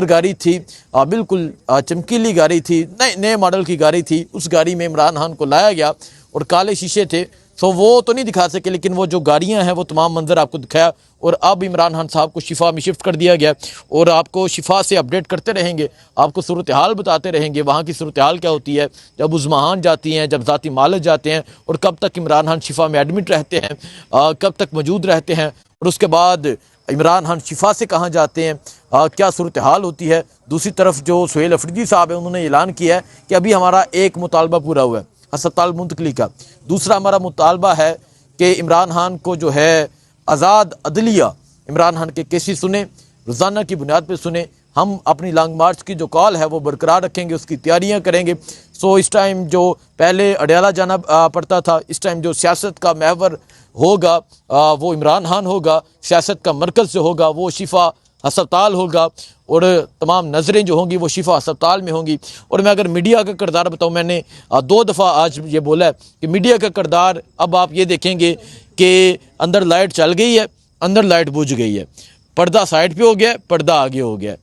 गाड़ी थी, बिल्कुल चमकीली गाड़ी थी, नए मॉडल की गाड़ी थी। उस गाड़ी में इमरान खान को लाया गया और काले शीशे थे, तो वो तो नहीं दिखा सके, लेकिन वो जो गाड़ियां हैं वो तमाम मंजर आपको दिखाया। और अब इमरान खान साहब को शिफा में शिफ्ट कर दिया गया और आपको शिफा से अपडेट करते रहेंगे, आपको सूरत हाल बताते रहेंगे, वहाँ की सूरत हाल क्या होती है, जब उज़्माहान जाती हैं, जब ज़ाती मालज जाते हैं, और कब तक इमरान खान शिफा में एडमिट रहते हैं, कब तक मौजूद रहते हैं, और उसके बाद इमरान खान शिफा से कहाँ जाते हैं, क्या सूरत हाल होती है। दूसरी तरफ जो सुहेल अफरीदी साहब है, उन्होंने ऐलान किया है कि अभी हमारा एक मुतालबा पूरा हुआ है अस्पताल मुंतकली का। दूसरा हमारा मुतालबा है कि इमरान खान को जो है आज़ाद अदलिया, इमरान खान के केसेस सुने, रोज़ाना की बुनियाद पर सुने। हम अपनी लॉन्ग मार्च की जो कॉल है वो बरकरार रखेंगे, उसकी तैयारियां करेंगे। सो इस टाइम जो पहले अडयाला जाना पड़ता था, इस टाइम जो सियासत का महवर होगा वो इमरान खान होगा, सियासत का मरकज़ जो होगा वो शिफा अस्पताल होगा, और तमाम नज़रें जो होंगी वो शिफा अस्पताल में होंगी। और मैं अगर मीडिया का किरदार बताऊँ, मैंने 2 दफ़ा आज ये बोला है कि मीडिया का किरदार, अब आप ये देखेंगे कि अंदर लाइट चल गई है, अंदर लाइट बुझ गई है, पर्दा साइड पे हो गया, पर्दा आगे हो गया।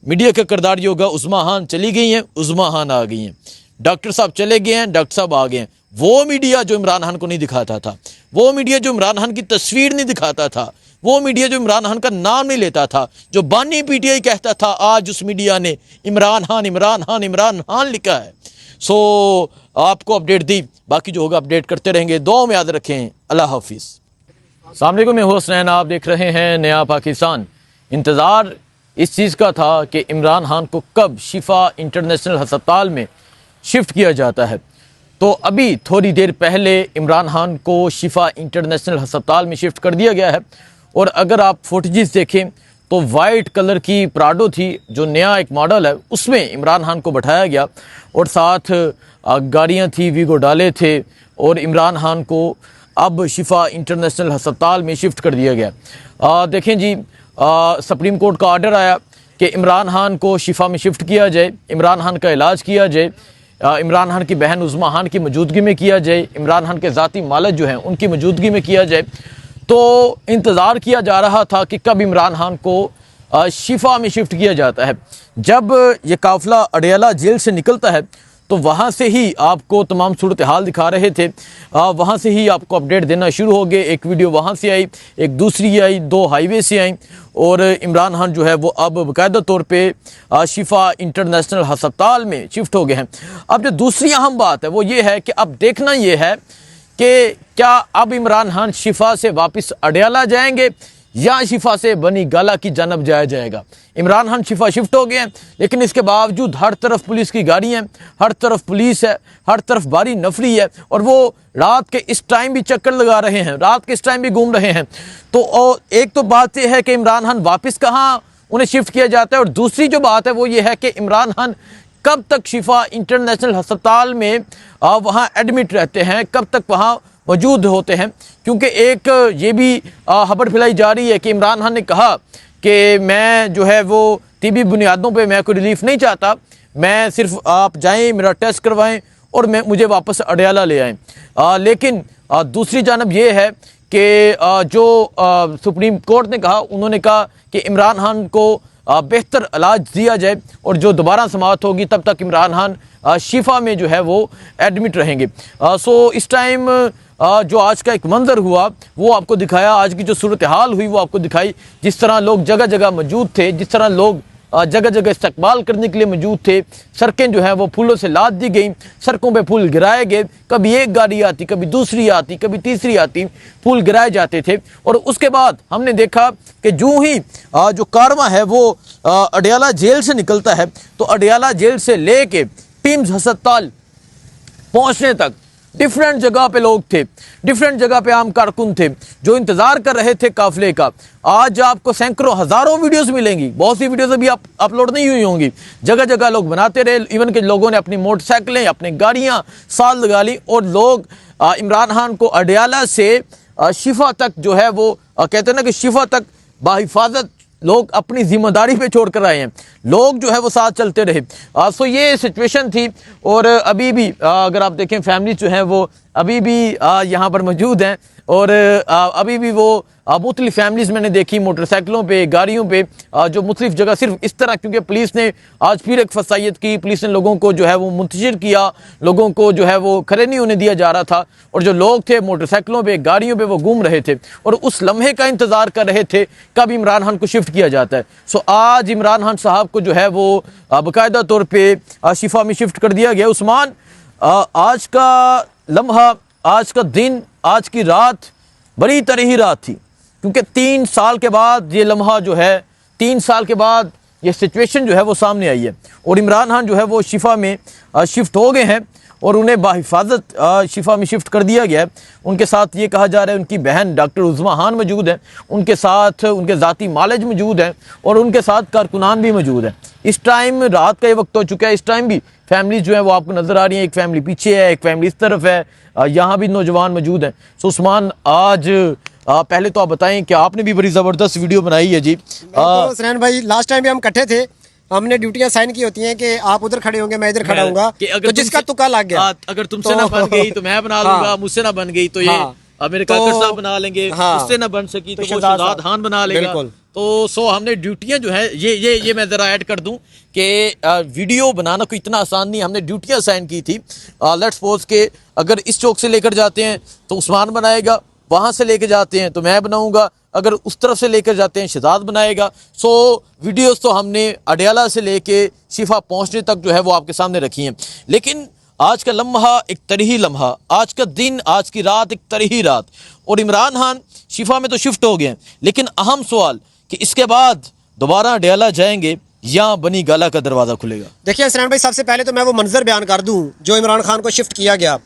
मीडिया का किरदार ये होगा, उज़्माहान चली गई हैं, उज़्माहान आ गई हैं, डॉक्टर साहब चले गए हैं, डॉक्टर साहब आ गए हैं। वो मीडिया जो इमरान खान को नहीं दिखाता था, वो मीडिया जो इमरान खान की तस्वीर नहीं दिखाता था, वो मीडिया जो इमरान खान का नाम नहीं लेता था, जो बानी पीटीआई कहता था, आज उस मीडिया ने इमरान खान इमरान खान इमरान खान लिखा है। सो आपको अपडेट दी, बाकी जो होगा अपडेट करते रहेंगे। दुआ में याद रखें। अल्लाह हाफिज़। अस्सलाम वालेकुम, मैं हुसैन, आप देख रहे हैं नया पाकिस्तान। इंतज़ार इस चीज़ का था कि इमरान खान को कब शिफा इंटरनेशनल अस्पताल में शिफ्ट किया जाता है। तो अभी थोड़ी देर पहले इमरान खान को शिफा इंटरनेशनल अस्पताल में शिफ्ट कर दिया गया है। और अगर आप फुटेजेस देखें तो वाइट कलर की प्राडो थी, जो नया एक मॉडल है, उसमें इमरान खान को बैठाया गया और साथ गाड़ियाँ थी, वीगो डाले थे, और इमरान खान को अब शिफा इंटरनेशनल अस्पताल में शिफ्ट कर दिया गया। देखें जी, सुप्रीम कोर्ट का ऑर्डर आया कि इमरान खान को शिफा में शिफ्ट किया जाए, इमरान खान का इलाज किया जाए, इमरान खान की बहन उज़्माहान की मौजूदगी में किया जाए, इमरान खान के ज़ाती मालिक जो हैं उनकी मौजूदगी में किया जाए। तो इंतज़ार किया जा रहा था कि कब इमरान खान को शिफा में शिफ्ट किया जाता है। जब ये काफ़िला अडयाला जेल से निकलता है तो वहाँ से ही आपको तमाम सूरत हाल दिखा रहे थे, वहाँ से ही आपको अपडेट देना शुरू हो गए। एक वीडियो वहाँ से आई, एक दूसरी आई, 2 हाईवे से आई, और इमरान खान जो है वो अब बाकायदा तौर पे शिफा इंटरनेशनल अस्पताल में शिफ्ट हो गए हैं। अब जो दूसरी अहम बात है वो ये है कि अब देखना ये है कि क्या अब इमरान खान शिफा से वापस अडयाला जाएंगे या शिफा से बनी गाला की जानब जाया जाएगा। इमरान खान शिफा शिफ्ट हो गए हैं, लेकिन इसके बावजूद हर तरफ पुलिस की गाड़ियाँ हैं, हर तरफ पुलिस है, हर तरफ भारी नफरी है, और वो रात के इस टाइम भी चक्कर लगा रहे हैं, रात के इस टाइम भी घूम रहे हैं। तो एक तो बात यह है कि इमरान खान वापस कहाँ उन्हें शिफ्ट किया जाता है, और दूसरी जो बात है वो ये है कि इमरान खान कब तक शिफा इंटरनेशनल अस्पताल में वहाँ एडमिट रहते हैं, कब तक वहाँ मौजूद होते हैं। क्योंकि एक ये भी खबर फैलाई जा रही है कि इमरान खान ने कहा कि मैं जो है वो तिबी बुनियादों पे मैं कोई रिलीफ नहीं चाहता, मैं सिर्फ आप जाएं, मेरा टेस्ट करवाएं और मुझे वापस अडयाला ले आएँ। लेकिन दूसरी जानब ये है कि जो सुप्रीम कोर्ट ने कहा, उन्होंने कहा कि इमरान खान को बेहतर इलाज दिया जाए, और जो दोबारा समाअत होगी तब तक इमरान खान शिफा में जो है वो एडमिट रहेंगे। सो इस टाइम जो आज का एक मंजर हुआ वो आपको दिखाया, आज की जो सूरत हाल हुई वो आपको दिखाई, जिस तरह लोग जगह जगह मौजूद थे, जिस तरह लोग जगह जगह इस्तकबाल करने के लिए मौजूद थे। सड़कें जो हैं वो फूलों से लाद दी गई, सड़कों पे फूल गिराए गए, कभी एक गाड़ी आती, कभी दूसरी आती, कभी तीसरी आती, फूल गिराए जाते थे। और उसके बाद हमने देखा कि जो ही जो कारवां है वो अडयाला जेल से निकलता है, तो अडयाला जेल से ले के टीम्स अस्पताल पहुँचने तक डिफरेंट जगह पे लोग थे, डिफरेंट जगह पे आम कारकुन थे जो इंतजार कर रहे थे काफिले का। आज आपको सैकड़ों हजारों वीडियोस मिलेंगी, बहुत सी वीडियोस अभी अपलोड नहीं हुई होंगी, जगह जगह लोग बनाते रहे। इवन के लोगों ने अपनी मोटरसाइकिलें, अपनी गाड़ियां साथ लगा ली, और लोग इमरान खान को अडयाला से शिफा तक जो है वो कहते हैं ना कि शिफा तक बाहिफाजत लोग अपनी जिम्मेदारी पे छोड़ कर आए हैं, लोग जो है वो साथ चलते रहे। सो ये सिचुएशन थी। और अभी भी अगर आप देखें फैमिली जो है वो अभी भी यहाँ पर मौजूद हैं। और अभी भी वो मुख्तलिफ फैमिलीज़ मैंने देखी मोटरसाइकिलों पे, गाड़ियों पे, जो मुख्तलिफ जगह सिर्फ इस तरह, क्योंकि पुलिस ने आज फिर एक फसाइयत की, पुलिस ने लोगों को जो है वो मुंतशिर किया, लोगों को जो है वो खड़े नहीं होने दिया जा रहा था, और जो लोग थे मोटरसाइकिलों पे, गाड़ियों पे, वो घूम रहे थे और उस लम्हे का इंतज़ार कर रहे थे कब इमरान खान को शिफ्ट किया जाता है। सो आज इमरान खान साहब को जो है वो बाकायदा तौर पर शिफा में शिफ्ट कर दिया गया। उस्मान, आज का लम्हा, आज का दिन, आज की रात बड़ी तरीही रात थी, क्योंकि 3 साल के बाद ये लम्हा जो है, 3 साल के बाद ये सिचुएशन जो है वो सामने आई है, और इमरान खान जो है वो शिफा में शिफ्ट हो गए हैं और उन्हें बाहिफाजत शिफा में शिफ्ट कर दिया गया है। उनके साथ ये कहा जा रहा है उनकी बहन डॉक्टर उज़्मा खान मौजूद है, उनके साथ उनके ज़ाती मालिज मौजूद हैं और उनके साथ कारकुनान भी मौजूद हैं। इस टाइम रात का ये वक्त हो चुका है, इस टाइम भी फैमिली जो है वो आपको नज़र आ रही है, एक फैमिली पीछे है, एक फैमिली इस तरफ है, यहाँ भी नौजवान मौजूद हैं। सो उस्मान, आज पहले तो आप बताएं कि आपने भी बड़ी ज़बरदस्त वीडियो बनाई है जी। सनैन भाई, लास्ट टाइम भी हम इकट्ठे थे, हमने ड्यूटियां साइन की होती हैं कि आप उधर खड़े होंगे, मैं इधर खड़ा हूँगा, तो जिसका तुक्का लग गया, अगर तुमसे ना बन गई तो मैं बना लूंगा, मुझसे ना बन गई तो ये मेरे काकर साहब बना लेंगे, मुझसे ना बन सकी तो वो शहजाद खान बना लेगा। तो सो हमने ड्यूटियां जो है ये मैं जरा ऐड कर दूं कि वीडियो बनाना कोई इतना आसान नहीं, हमने ड्यूटियां साइन की थी। लेट्स सपोज के अगर इस चौक से लेकर जाते हैं तो उस्मान बनाएगा, वहां से लेकर जाते हैं तो मैं बनाऊंगा, अगर उस तरफ से लेकर जाते हैं शहजाद बनाएगा। सो वीडियोस तो हमने अडियाला से लेके शिफा पहुंचने तक जो है वो आपके सामने रखी हैं, लेकिन आज का लम्हा एक तरीही लम्हा, आज का दिन, आज की रात एक तरीही रात। और इमरान खान शिफा में तो शिफ्ट हो गए हैं, लेकिन अहम सवाल कि इसके बाद दोबारा अडियाला जाएंगे या बनी गाला का दरवाज़ा खुलेगा। देखिए सनैन भाई, सबसे पहले तो मैं वो मंजर बयान कर दूं जो इमरान खान को शिफ्ट किया गया।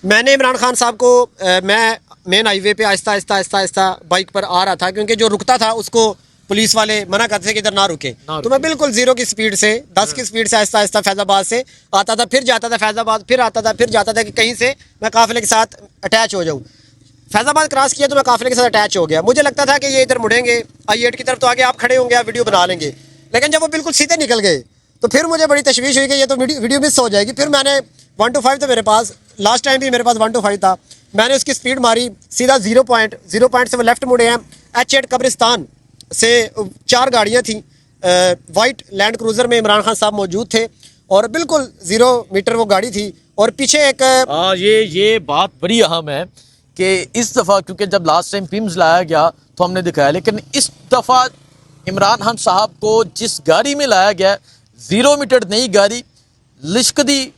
मैंने इमरान खान साहब को मैं मेन हाईवे पे आहिस्ता आहिस्ता आहिस्ता आहिस्ता बाइक पर आ रहा था, क्योंकि जो रुकता था उसको पुलिस वाले मना करते थे कि इधर ना रुके, तो मैं बिल्कुल 0 की स्पीड से, 10 की स्पीड से आहिस्ता आहिस्ता फैज़ाबाद से आता था, फिर जाता था फैज़ाबाद, फिर आता था, फिर जाता था कि कहीं से मैं काफिले के साथ अटैच हो जाऊँ। फैज़ाबाद क्रॉस किया तो मैं काफिले के साथ अटैच हो गया। मुझे लगता था कि ये इधर मुड़ेंगे I-8 की तरफ, तो आगे आप खड़े होंगे, आप वीडियो बना लेंगे, लेकिन जब वो बिल्कुल सीधे निकल गए तो फिर मुझे बड़ी तशवीश हुई कि ये तो वीडियो मिस हो जाएगी। फिर मैंने 125 था मेरे पास, लास्ट टाइम भी मेरे पास 125 था, मैंने उसकी स्पीड मारी सीधा 0 पॉइंट से वो लेफ्ट मुड़े हैं। H8 कब्रिस्तान से 4 गाड़ियाँ थी, वाइट लैंड क्रूज़र में इमरान खान साहब मौजूद थे और बिल्कुल 0 मीटर वो गाड़ी थी, और पीछे एक ये बात बड़ी अहम है कि इस दफ़ा, क्योंकि जब लास्ट टाइम पिम्स लाया गया तो हमने दिखाया, लेकिन इस दफ़ा इमरान खान साहब को जिस गाड़ी में लाया गया 0 मीटर नई गाड़ी, लिश्क दी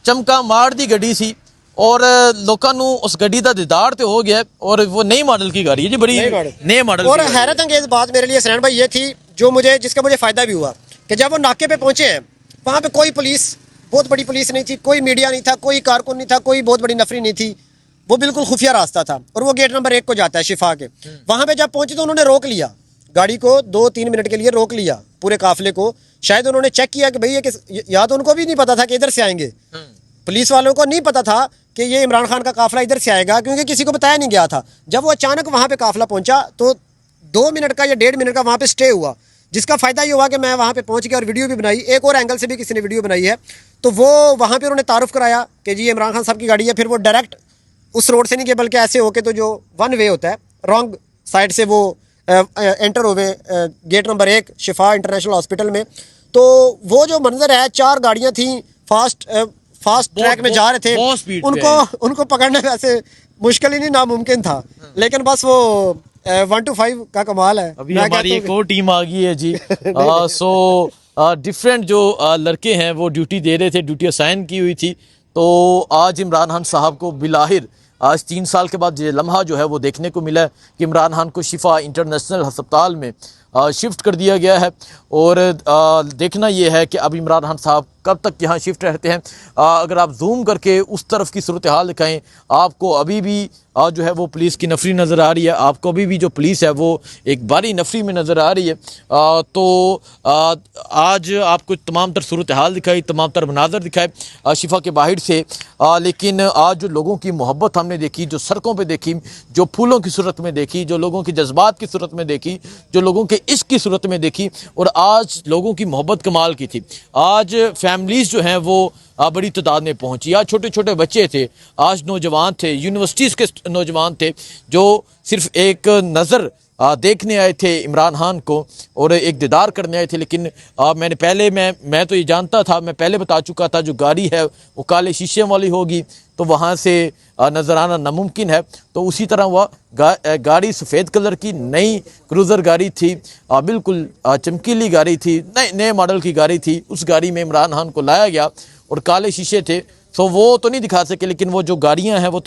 चमका मार दी गड्डी सी, और लोगों को उस गड्डी का दीदार तो हो गया, और वो नई मॉडल की गाड़ी है जी, बड़ी नए मॉडल। और हैरत अंगेज बात मेरे लिए सनैन भाई ये थी, जिसका मुझे फ़ायदा भी हुआ, कि जब वो नाके पे पहुंचे हैं वहाँ पे कोई पुलिस, बहुत बड़ी पुलिस नहीं थी, कोई मीडिया नहीं था, कोई कारकुन नहीं था, कोई बहुत बड़ी नफरी नहीं थी, वो बिल्कुल खुफिया रास्ता था, और वो गेट नंबर 1 को जाता है शिफा के। वहाँ पे जब पहुंचे तो उन्होंने रोक लिया गाड़ी को, 2-3 मिनट के लिए रोक लिया पूरे काफिले को। शायद उन्होंने चेक किया कि भाई ये, या तो उनको भी नहीं पता था कि इधर से आएंगे, पुलिस वालों को नहीं पता था कि ये इमरान खान का काफिला इधर से आएगा, क्योंकि किसी को बताया नहीं गया था। जब वो अचानक वहाँ पे काफिला पहुंचा तो 2 मिनट का या 1.5 मिनट का वहाँ पे स्टे हुआ, जिसका फ़ायदा ये हुआ कि मैं वहाँ पे पहुँच गया और वीडियो भी बनाई, एक और एंगल से भी किसी ने वीडियो बनाई है। तो वो वहाँ पे उन्होंने तारुफ कराया कि जी इमरान खान साहब की गाड़ी है। फिर वो डायरेक्ट उस रोड से नहीं गए, बल्कि ऐसे होके, तो जो 1 वे होता है, रॉन्ग साइड से वो एंटर हो गए गेट नंबर 1 शिफा इंटरनेशनल हॉस्पिटल में। तो वो जो मंजर है, 4 गाड़ियाँ थी, फास्ट ट्रैक में जा रहे थे, उनको पकड़ना वैसे मुश्किल ही नहीं, नामुमकिन था, लेकिन बस वो 1 to 5 का कमाल है। अभी हमारी एक और टीम आ गई है जी। सो डिफरेंट जो लड़के हैं वो ड्यूटी दे रहे थे, ड्यूटी असाइन की हुई थी। तो आज इमरान खान साहब को बिलाहिर आज 3 साल के बाद ये लम्हा जो है वो देखने को मिला है कि इमरान खान को शिफा इंटरनेशनल अस्पताल में शिफ्ट कर दिया गया है। और देखना ये है कि अब इमरान खान साहब कब तक यहाँ शिफ्ट रहते हैं। अगर आप जूम करके उस तरफ की सूरत हाल दिखाएं, आपको अभी भी जो है वो पुलिस की नफरी नज़र आ रही है, आपको अभी भी जो पुलिस है वो एक बारी नफरी में नज़र आ रही है। तो आज आपको तमाम तर सूरत हाल दिखाई, तमाम तर मनाजर दिखाए शिफा के बाहर से। लेकिन आज जो लोगों की मोहब्बत हमने देखी, जो सड़कों पर देखी, जो फूलों की सूरत में देखी, जो लोगों की जज्बात की सूरत में देखी, जो लोगों के इश्क की सूरत में देखी। और आज लोगों की मोहब्बत कमाल की थी। आज फैमिलीज़ जो हैं वो बड़ी तादाद में पहुंची। आज छोटे छोटे बच्चे थे, आज नौजवान थे, यूनिवर्सिटीज़ के नौजवान थे जो सिर्फ एक नज़र देखने आए थे इमरान खान को और एक दीदार करने आए थे। लेकिन मैं तो ये जानता था, मैं पहले बता चुका था, जो गाड़ी है वो काले शीशे वाली होगी तो वहाँ से नज़र आना नामुमकिन है। तो उसी तरह वह गाड़ी सफ़ेद कलर की नई क्रूज़र गाड़ी थी, बिल्कुल चमकीली गाड़ी थी, नए मॉडल की गाड़ी थी। उस गाड़ी में इमरान खान को लाया गया और काले शीशे थे। तो वो तो नहीं दिखा सके, लेकिन वो जो गाड़ियाँ हैं वो